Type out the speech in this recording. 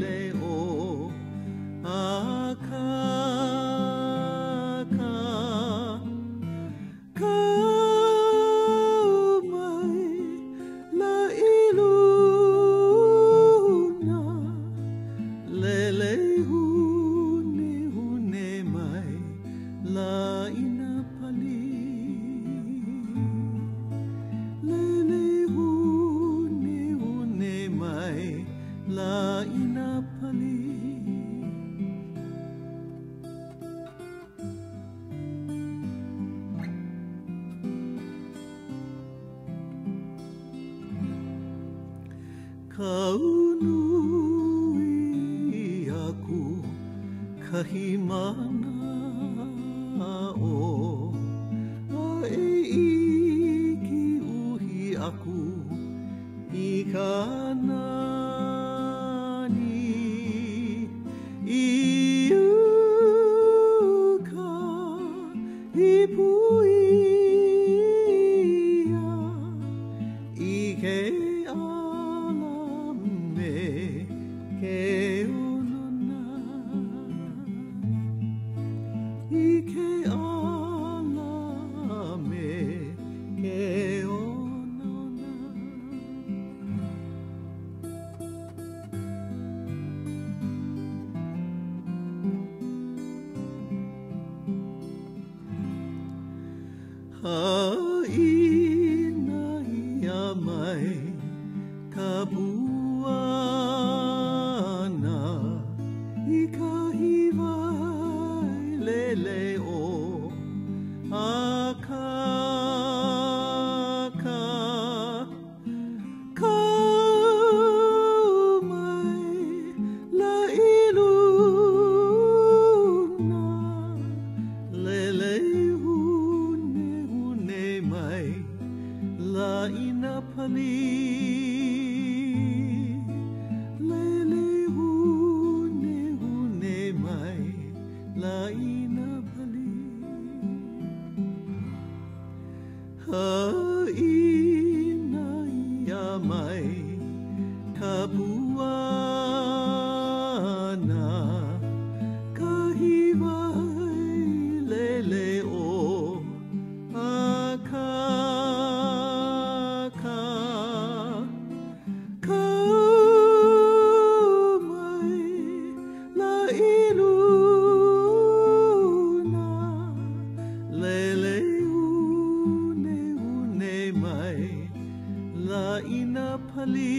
le o aka ka ka mai la iluna le hune mai la ina pali la ina pali kau nui aku kahimana o ki uhi aku ikana ipuia ike alame ke onona ike alame ke onona haina ia mai kapuana i kahivai lele o aka ka ka mai la iluna lele mai la ina pali lele hune mai la ina pali haina ia mai kapuana kahivai lele o aka ka mai la iluna lele hune mai la ina pali